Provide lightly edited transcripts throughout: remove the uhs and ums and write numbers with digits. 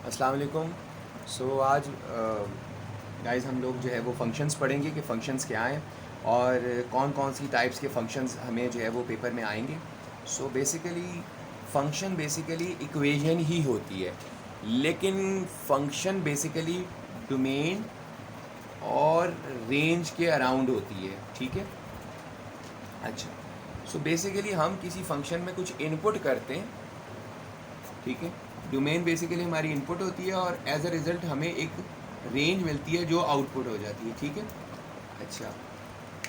अस्सलाम वालेकुम। आज गाइस हम लोग जो है वो फंक्शंस पढ़ेंगे कि फ़ंक्शंस क्या हैं और कौन कौन सी टाइप्स के फंक्शंस हमें जो है वो पेपर में आएंगे। बेसिकली फ़ंक्शन बेसिकली इक्वेशन ही होती है, लेकिन फ़ंक्शन बेसिकली डोमेन और रेंज के अराउंड होती है। ठीक है। अच्छा, बेसिकली हम किसी फंक्शन में कुछ इनपुट करते हैं। ठीक है। डोमेन बेसिकली हमारी इनपुट होती है और एज अ रिज़ल्ट हमें एक रेंज मिलती है जो आउटपुट हो जाती है। ठीक है। अच्छा,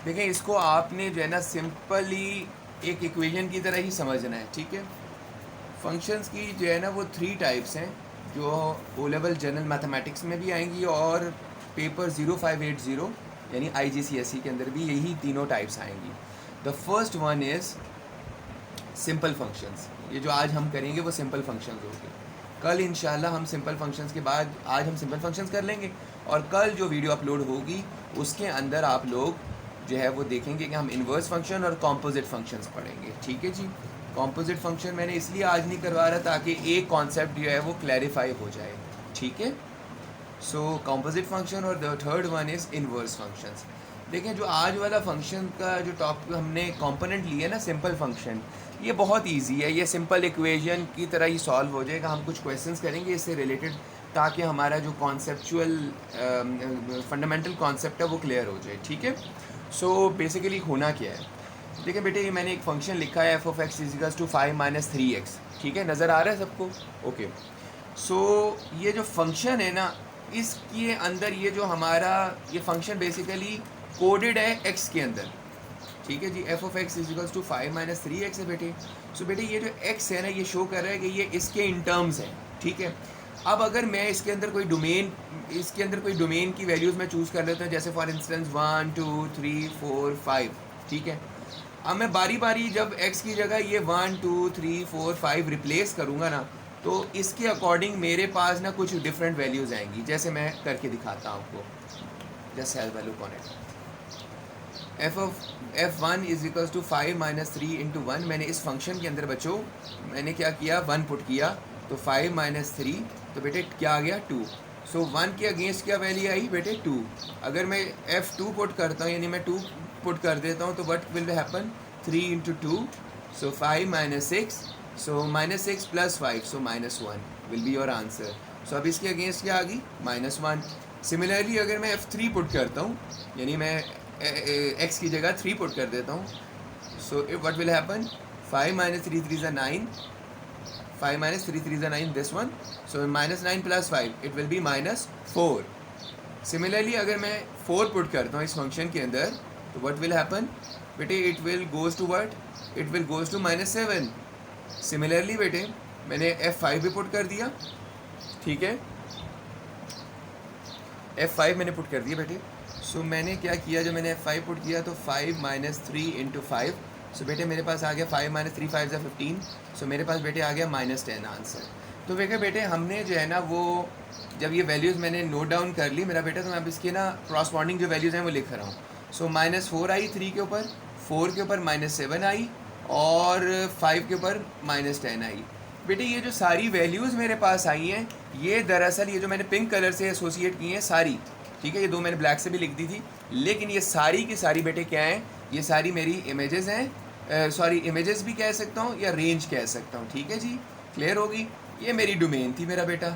देखें, इसको आपने जो है ना सिंपली एक इक्वेशन की तरह ही समझना है। ठीक है। फंक्शंस की जो है ना वो 3 टाइप्स हैं जो ओ लेवल जनरल मैथमेटिक्स में भी आएंगी और पेपर 0580 यानी IGCSE के अंदर भी यही तीनों टाइप्स आएंगी। The first one is simple functions. ये जो आज हम करेंगे वो सिंपल फंक्शंस होंगे। कल इंशाल्लाह हम सिंपल फंक्शंस के बाद आज हम सिंपल फंक्शंस कर लेंगे और कल जो वीडियो अपलोड होगी उसके अंदर आप लोग जो है वो देखेंगे कि हम इन्वर्स फंक्शन और कॉम्पोजिट फंक्शंस पढ़ेंगे। ठीक है जी। कॉम्पोजिट फंक्शन मैंने इसलिए आज नहीं करवा रहा ताकि एक कॉन्सेप्ट जो है वो क्लैरिफाई हो जाए। ठीक है। कॉम्पोजिट फंक्शन और the third one is inverse functions. देखें, जो आज वाला फंक्शन का जो टॉपिक हमने कंपोनेंट लिया ना सिंपल फंक्शन, ये बहुत इजी है। ये सिंपल इक्वेशन की तरह ही सॉल्व हो जाएगा। हम कुछ क्वेश्चंस करेंगे इससे रिलेटेड ताकि हमारा जो कॉन्सेप्चुअल फंडामेंटल कॉन्सेप्ट है वो क्लियर हो जाए। ठीक है। बेसिकली होना क्या है, देखिए बेटे, ये मैंने एक फंक्शन लिखा है f of x equals to 5 - 3x। ठीक है, नज़र आ रहा है सबको? ओके। ये जो फंक्शन है ना, इसके अंदर ये जो हमारा ये फंक्शन बेसिकली कोडेड है एक्स के अंदर। ठीक है जी। F of x equals to 5 - 3x है बेटे। बेटे, ये जो एक्स है ना, ये शो कर रहा है कि ये इसके इन टर्म्स है। ठीक है। अब अगर मैं इसके अंदर कोई डोमेन की वैल्यूज़ मैं चूज़ कर लेता हूँ, जैसे फॉर इंस्टेंस 1 2 3 4 5। ठीक है। अब मैं बारी बारी जब x की जगह ये 1 2 3 4 5 रिप्लेस करूँगा ना, तो इसके अकॉर्डिंग मेरे पास ना कुछ डिफरेंट वैल्यूज़ आएंगी। जैसे मैं करके दिखाता हूँ आपको। Just have value on it. f1 is equals to 5 - 3 × 1। मैंने इस फंक्शन के अंदर बच्चों मैंने क्या किया, 1 पुट किया, तो 5 - 3, तो बेटे क्या आ गया, 2। 1 के अगेंस्ट क्या वैल्यू आई बेटे, 2। अगर मैं f2 पुट करता हूँ यानी मैं 2 पुट कर देता हूँ, तो what will happen, 3 × 2, 5 - 6, -6 + 5, -1 will be your answer. अब इसके अगेंस्ट क्या आ गई, -1। सिमिलरली अगर मैं f3 पुट करता हूँ यानी मैं x की जगह 3 पुट कर देता हूँ, what will happen, 5 - 3 3 = 9, 5 - 3 3 = 9, this one. -9 + 5 it will B -4। Similarly अगर मैं 4 पुट करता हूँ इस फंक्शन के अंदर, तो व्हाट विल हैपन बेटे, it will goes to what, it will goes to -7। Similarly बेटे मैंने f5 भी पुट कर दिया। ठीक है, f5 मैंने पुट कर दिया बेटे। मैंने क्या किया, जब मैंने f5 पुट किया तो 5 - 3 × 5। बेटे मेरे पास आ गया 5 - 3 5 = 15। मेरे पास बेटे आ गया -10 आंसर। तो देखिए बेटे, हमने जो है ना वो जब ये वैल्यूज़ मैंने नोट डाउन कर ली मेरा बेटा, तो मैं अब इसके ना क्रॉसपॉन्डिंग जो वैल्यूज़ हैं वो लिख रहा हूँ। -4 आई 3 के ऊपर, 4 के ऊपर -7 आई और 5 के ऊपर -10 आई। बेटे ये जो सारी वैल्यूज़ मेरे पास आई हैं, ये दरअसल ये जो मैंने पिंक कलर से एसोसिएट की हैं सारी, ठीक है, ये 2 मैंने ब्लैक से भी लिख दी थी, लेकिन ये सारी की सारी बेटे क्या हैं, ये सारी मेरी इमेजेस हैं। सॉरी, इमेजेस भी कह सकता हूँ या रेंज कह सकता हूँ। ठीक है जी, क्लियर होगी। ये मेरी डोमेन थी मेरा बेटा।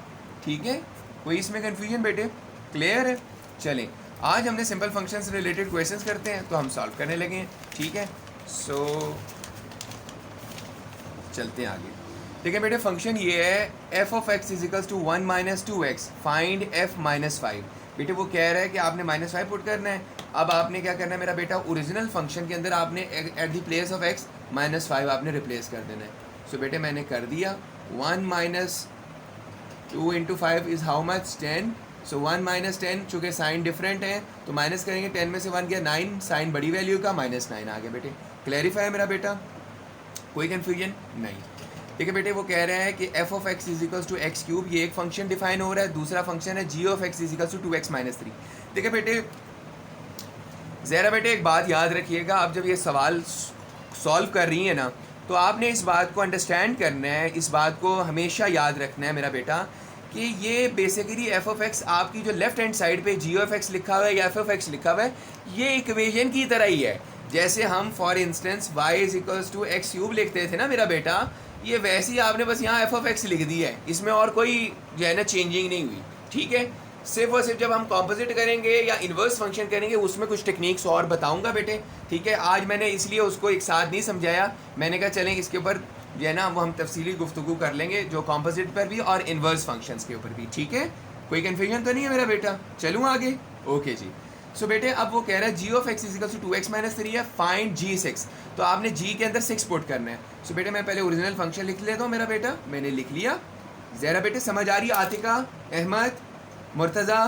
ठीक है, कोई इसमें कन्फ्यूजन बेटे, क्लियर है? चलें, आज हमने सिंपल फंक्शन से रिलेटेड क्वेश्चंस करते हैं, तो हम सॉल्व करने लगे हैं। ठीक है, चलते हैं आगे। देखिए बेटे, फंक्शन ये है f of x equals to 1 - 2x, find f - 5। बेटे वो कह रहा है कि आपने -5 पुट करना है। अब आपने क्या करना है मेरा बेटा, ओरिजिनल फंक्शन के अंदर आपने eight the place of x -5 आपने रिप्लेस कर देना है। बेटे मैंने कर दिया। 1 - 2 × 5 इज़ हाउ मच, 10। 1 - 10, चूँकि साइन डिफरेंट है तो माइनस करेंगे, 10 में से 1 गया 9, साइन बड़ी वैल्यू का -9 आ गया। बेटे क्लैरिफाई है मेरा बेटा, कोई कन्फ्यूजन नहीं? ठीक है बेटे, वो कह रहे हैं कि f of x equals to x³, ये एक फंक्शन डिफाइन हो रहा है। दूसरा फंक्शन है g of x equals to 2x - 3। देखिए बेटे, ज़रा बेटे एक बात याद रखिएगा, आप जब ये सवाल सॉल्व कर रही हैं ना, तो आपने इस बात को अंडरस्टैंड करना है, इस बात को हमेशा याद रखना है मेरा बेटा, कि ये बेसिकली एफ ऑफ एक्स आपकी जो लेफ्ट हैंड साइड पे जी ऑफ एक्स लिखा हुआ है या एफ ऑफ एक्स लिखा हुआ है, ये इक्वेशन की तरह ही है। जैसे हम for instance y is equals to x cube लिखते थे ना मेरा बेटा, ये वैसे ही आपने बस यहाँ एफ ऑफ एक्स लिख दी है, इसमें और कोई जो है ना चेंजिंग नहीं हुई। ठीक है, सिर्फ और सिर्फ जब हम कॉम्पोजिट करेंगे या इन्वर्स फंक्शन करेंगे उसमें कुछ टेक्निक्स और बताऊंगा बेटे। ठीक है, आज मैंने इसलिए उसको एक साथ नहीं समझाया, मैंने कहा चलें इसके ऊपर जो है ना वो हम तफसीली गुफ्तगू कर लेंगे, जो कॉम्पोजिट पर भी और इन्वर्स फंक्शंस के ऊपर भी। ठीक है, कोई कन्फ्यूजन तो नहीं है मेरा बेटा? चलूँ आगे? ओके जी। सो बेटे अब वो कह रहा है g of x equal to 2x minus 3 है, फाइंड जी 6। तो आपने जी के अंदर 6 पुट करना है। सो बेटे मैं पहले ओरिजिनल फंक्शन लिख लेता हूँ मेरा बेटा, मैंने लिख लिया। ज़रा बेटे समझ आ रही है? आतिका, अहमद, मुर्तज़ा,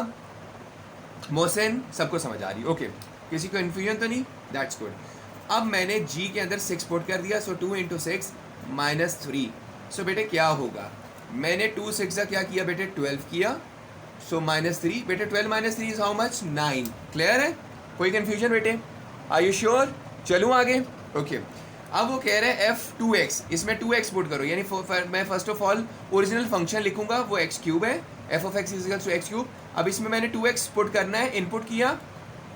मोहसिन, सबको समझ आ रही है? ओके, किसी को कन्फ्यूजन तो नहीं? That's good. अब मैंने जी के अंदर 6 पुट कर दिया, सो 2 इंटू 6 माइनस 3। सो बेटे क्या होगा, मैंने 2 6 का क्या किया बेटे 12 किया, सो माइनस 3। बेटे 12 minus 3 is how much? 9। Clear है? कोई कन्फ्यूजन बेटे? Are you sure? चलूँ आगे? ओके। अब वो कह रहे हैं f2x, इसमें 2x पुट करो, यानी मैं first of all original function लिखूंगा, वो x क्यूब है, f of x is x cube. अब इसमें मैंने 2x पुट करना है, इनपुट किया।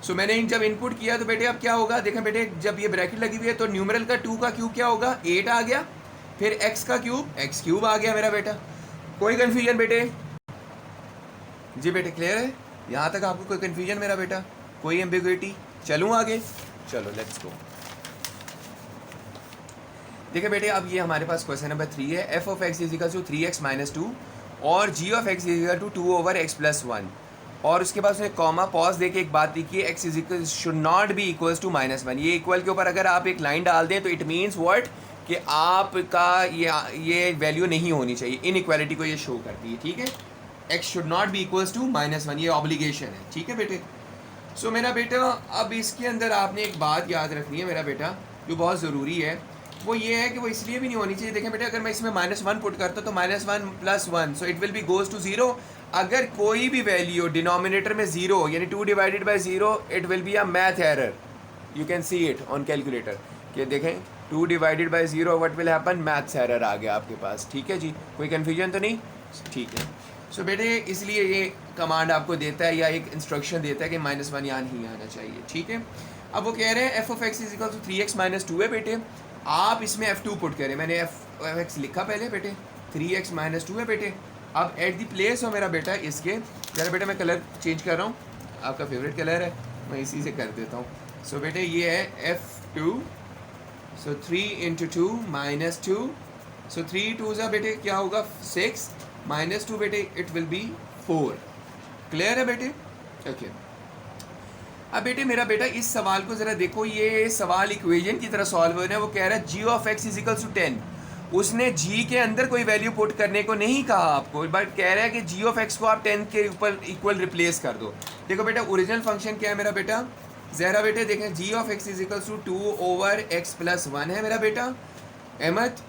सो मैंने जब इनपुट किया तो बेटे अब क्या होगा, देखें बेटे जब ये ब्रैकेट लगी हुई है तो न्यूमरल का 2 का क्यूब क्या होगा, 8 आ गया, फिर x का क्यूब x क्यूब आ गया मेरा बेटा। कोई कन्फ्यूजन बेटे? जी बेटे क्लियर है? यहाँ तक आपको कोई कन्फ्यूजन मेरा बेटा? कोई एम्बिग्युइटी? चलूँ आगे? चलो लेट्स गो। देखिए बेटे अब ये हमारे पास क्वेश्चन नंबर 3 है। F of x equal to 3x minus 2 और g of x equal to 2 over x plus 1, और उसके बाद उसने कॉमा पॉज देके एक बात लिखी है, x equal should not be equals to -1। ये इक्वल के ऊपर अगर आप एक लाइन डाल दें तो इट मीन्स व्हाट, कि आपका ये वैल्यू नहीं होनी चाहिए, इन इक्वालिटी को ये शो करती है। ठीक है, x should not be equals to -1, ये ऑब्लिगेशन है। ठीक है बेटे, सो मेरा बेटा अब इसके अंदर आपने एक बात याद रखनी है मेरा बेटा, जो बहुत ज़रूरी है, वो ये है कि वो इसलिए भी नहीं होनी चाहिए। देखें बेटा अगर मैं इसमें -1 पुट करता तो -1 plus 1, so it will be goes to 0। अगर कोई भी वैल्यू डिनोमिनेटर में 0 यानी 2 divided by 0, it will be a math error. You can see it on calculator कि देखें 2 divided by 0 what will happen, maths error आ गया आपके पास। ठीक है जी, कोई कन्फ्यूजन तो नहीं? ठीक है। सो बेटे इसलिए ये कमांड आपको देता है या एक इंस्ट्रक्शन देता है कि -1 यहाँ नहीं आना चाहिए। ठीक है, अब वो कह रहे हैं f of x is equal to 3x minus 2 है बेटे, आप इसमें f2 पुट करें। मैंने एफ एक्स लिखा पहले बेटे, 3x माइनस 2 है बेटे। अब एट द प्लेस हो मेरा बेटा इसके, जरा बेटा मैं कलर चेंज कर रहा हूँ, आपका फेवरेट कलर है, मैं इसी से कर देता हूँ। सो बेटे ये है f2, सो 3 इंटू 2 माइनस 2, सो 3 2 ज़ा बेटे क्या होगा 6 माइनस 2 बेटे इट विल बी 4। क्लियर है बेटे? ओके। अब बेटे मेरा बेटा इस सवाल को ज़रा देखो, ये सवाल इक्वेशन की तरह सॉल्व हो रहा है। वो कह रहा है g of x is equals to 10। उसने जी के अंदर कोई वैल्यू पुट करने को नहीं कहा आपको, बट कह रहा है कि जी ऑफ एक्स को आप 10 के ऊपर इक्वल रिप्लेस कर दो। देखो बेटा ओरिजिनल फंक्शन क्या है मेरा बेटा, ज़रा बेटे देखें g of x is equals to 2 over x plus 1 है मेरा बेटा अहमद।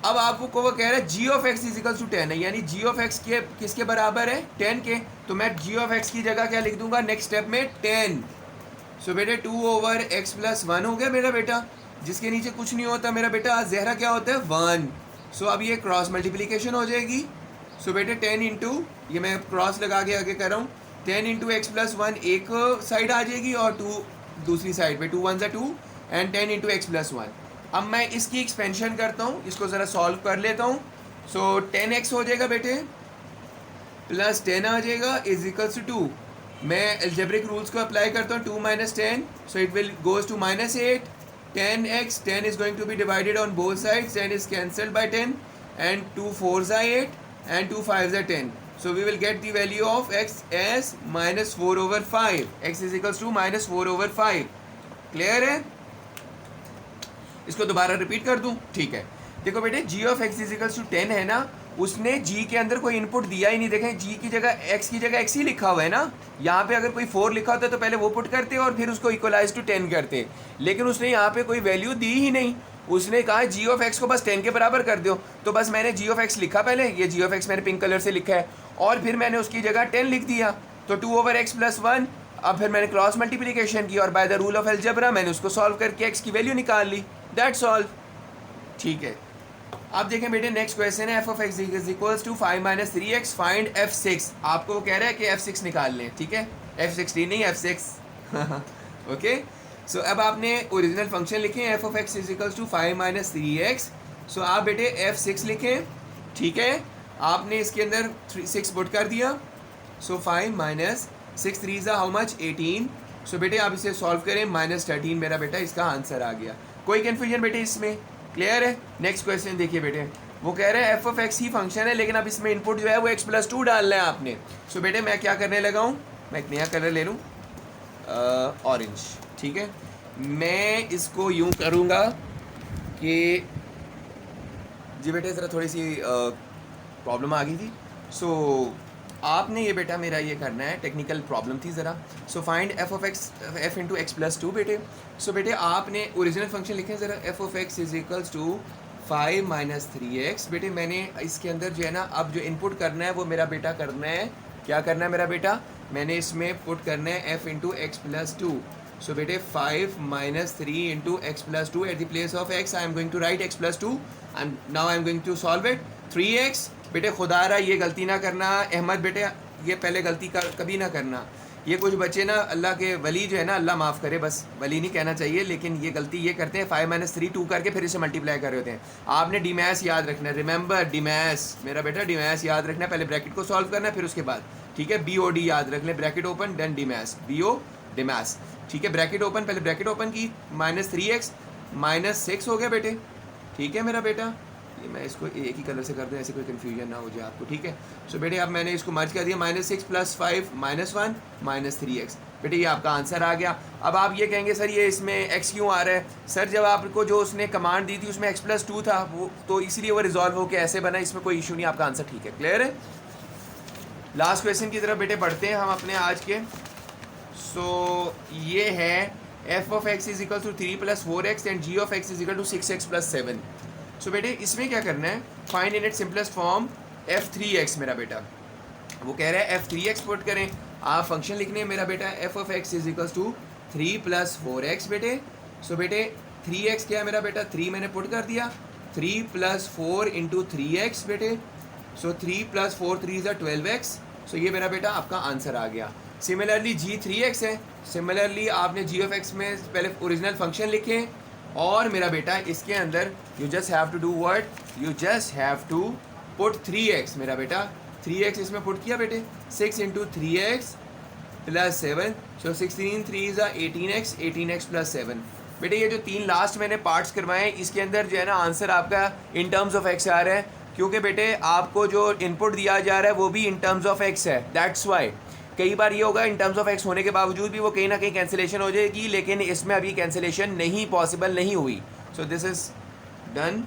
अब आपको वो कह रहा है g of x is equals to 10 है, यानी जी ऑफ एक्स के किसके बराबर है, 10 के। तो मैं जी ऑफ एक्स की जगह क्या लिख दूंगा नेक्स्ट स्टेप में 10। सो बेटे 2 ओवर x प्लस 1 हो गया मेरा बेटा, जिसके नीचे कुछ नहीं होता मेरा बेटा, ज़हरा क्या होता है 1। सो अब ये क्रॉस मल्टीप्लिकेशन हो जाएगी। सो बेटे 10 इंटू, ये मैं क्रॉस लगा के आगे कर रहा हूँ, 10 इंटू एक्स प्लस 1 एक साइड आ जाएगी और 2 दूसरी साइड पे, 2 1 ज़ा 2 एंड 10 इंटू एक्स प्लस 1। अब मैं इसकी एक्सपेंशन करता हूँ, इसको ज़रा सॉल्व कर लेता हूँ। सो 10x हो जाएगा बेटे प्लस 10 आ जाएगा इज इक्वल्स टू 2। मैं एल्जेब्रिक रूल्स को अप्लाई करता हूँ, 2 minus 10, so it will goes to -8। 10x, 10 is going to be divided on both sides, 10 is cancelled by 10 and 2 4s are 8 and 2 5s are 10. So we will get the value of x as -4 over 5. x is equals to -4 over 5. Clear है? इसको दोबारा repeat कर दूं? ठीक है, देखो बेटे g of x is equals to 10 है ना, उसने g के अंदर कोई इनपुट दिया ही नहीं। देखें g की जगह x की जगह x ही लिखा हुआ है ना, यहाँ पे अगर कोई 4 लिखा होता तो पहले वो पुट करते और फिर उसको इक्वलाइज टू 10 करते, लेकिन उसने यहाँ पे कोई वैल्यू दी ही नहीं। उसने कहा g ऑफ x को बस 10 के बराबर कर दो, तो बस मैंने g ऑफ x लिखा पहले, ये g ऑफ x मैंने पिंक कलर से लिखा है, और फिर मैंने उसकी जगह 10 लिख दिया, तो 2 ओवर x प्लस 1। अब फिर मैंने क्रॉस मल्टीप्लिकेशन की और by the rule of algebra मैंने उसको सॉल्व करके x की वैल्यू निकाल ली, दैट्स ऑल। ठीक है, अब देखें बेटे नेक्स्ट क्वेश्चन है f of x is equals to 5 minus 3x find f6। आपको वो कह रहा है कि f6 निकाल लें, ठीक है, f16 नहीं f6 ओके। सो अब आपने ओरिजिनल फंक्शन लिखें f of x is equals to 5 minus 3x। So आप बेटे f6 लिखें, ठीक है, आपने इसके अंदर 6 पुट कर दिया। सो 5 माइनस 6 3 ज़ा हाउ मच 18। सो बेटे आप इसे सॉल्व करें, -13 मेरा बेटा इसका आंसर आ गया। कोई कन्फ्यूजन बेटे इसमें? क्लियर है। नेक्स्ट क्वेश्चन देखिए बेटे, वो कह रहे हैं f of x he function है लेकिन अब इसमें इनपुट जो है वो x+2 डालना है आपने। सो बेटे मैं क्या करने लगा हूँ, मैं एक नया कलर ले लूँ, ऑरेंज, ठीक है। मैं इसको यूँ करूँगा कि जी बेटे ज़रा थोड़ी सी प्रॉब्लम आ गई थी। सो आपने ये बेटा मेरा ये करना है, टेक्निकल प्रॉब्लम थी ज़रा। So find f of x f into x+2 बेटे। सो बेटे आपने ओरिजिनल फंक्शन लिखे ज़रा, f of x is equals to 5 minus 3x। बेटे मैंने इसके अंदर जो है ना अब जो इनपुट करना है वो मेरा बेटा करना है, क्या करना है मेरा बेटा, मैंने इसमें पुट करना है f इंटू x+2। सो बेटे 5 minus 3 into x+2 at the place of x I am going to write x+2 and now I am going to solve it. 3x बेटे खुदारा ये गलती ना करना अहमद बेटे, ये पहले गलती कभी ना करना। ये कुछ बच्चे ना अल्लाह के वली जो है ना, अल्लाह माफ़ करे, बस वली नहीं कहना चाहिए, लेकिन ये गलती ये करते हैं 5 माइनस 3 2 करके फिर इसे मल्टीप्लाई कर रहे होते हैं। आपने डीमैस याद रखना है, रिमेंबर डीमैस मेरा बेटा, डीमैस याद रखना है, पहले ब्रैकेट को सॉल्व करना है फिर उसके बाद, ठीक है। BOD याद रख लें, ब्रैकेट ओपन देन डीमैस, BO डीमैस, ठीक है। ब्रैकेट ओपन, पहले ब्रैकेट ओपन की, -3x -6 हो गया बेटे, ठीक है मेरा बेटा। ये मैं इसको एक ही कलर से कर दूँ, ऐसे कोई कन्फ्यूजन ना हो जाए आपको, ठीक है। सो बेटे अब मैंने इसको मर्ज कर दिया, -6 + 5 -1 -3x। बेटे ये आपका आंसर आ गया। अब आप ये कहेंगे सर ये इसमें x क्यों आ रहा है? सर जब आपको जो उसने कमांड दी थी उसमें x+2 था, वो तो इसीलिए वो रिजॉल्व होकर ऐसे बना, इसमें कोई इशू नहीं, आपका आंसर ठीक है। क्लियर है। लास्ट क्वेश्चन की तरफ बेटे बढ़ते हैं हम अपने आज के। सो ये है f of x is equal to 3 + 4x and g of x is equal to 6x + 7। So बेटे इसमें क्या करना है, find in it simplest form f3x मेरा बेटा। वो कह रहा है f3x पुट करें, आप फंक्शन लिखने हैं मेरा बेटा, f of x is equal to 3 + 4x बेटे। सो बेटे 3x क्या है मेरा बेटा, 3 मैंने पुट कर दिया, 3 + 4 इंटू 3x बेटे। सो 3 + 4 3 = 12x। सो ये मेरा बेटा आपका आंसर आ गया। सिमिलरली जी 3x है, सिमिलरली आपने जी ऑफ एक्स में पहले ओरिजिनल फंक्शन लिखे और मेरा बेटा इसके अंदर you just have to do what, you just have to put 3x मेरा बेटा, 3x इसमें पुट किया बेटे, 6 इंटू 3x + 7। सो 16 3 = 18x 18x + 7। बेटे ये जो 3 लास्ट मैंने पार्ट्स करवाए इसके अंदर जो है ना आंसर आपका इन टर्म्स ऑफ x आ रहा है, क्योंकि बेटे आपको जो इनपुट दिया जा रहा है वो भी इन टर्म्स ऑफ x है, दैट्स वाई। कई बार ये होगा इन टर्म्स ऑफ एक्स होने के बावजूद भी वो कहीं ना कहीं कैंसिलेशन हो जाएगी, लेकिन इसमें अभी कैंसिलेशन नहीं पॉसिबल नहीं हुई। So this is done,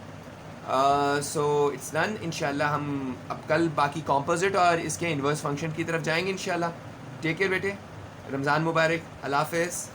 so it's done. इंशाल्लाह हम अब कल बाकी कॉम्पोजिट और इसके इन्वर्स फंक्शन की तरफ जाएंगे इंशाल्लाह। टेक केयर बेटे, रमज़ान मुबारक, अल्लाह हाफ़िज़।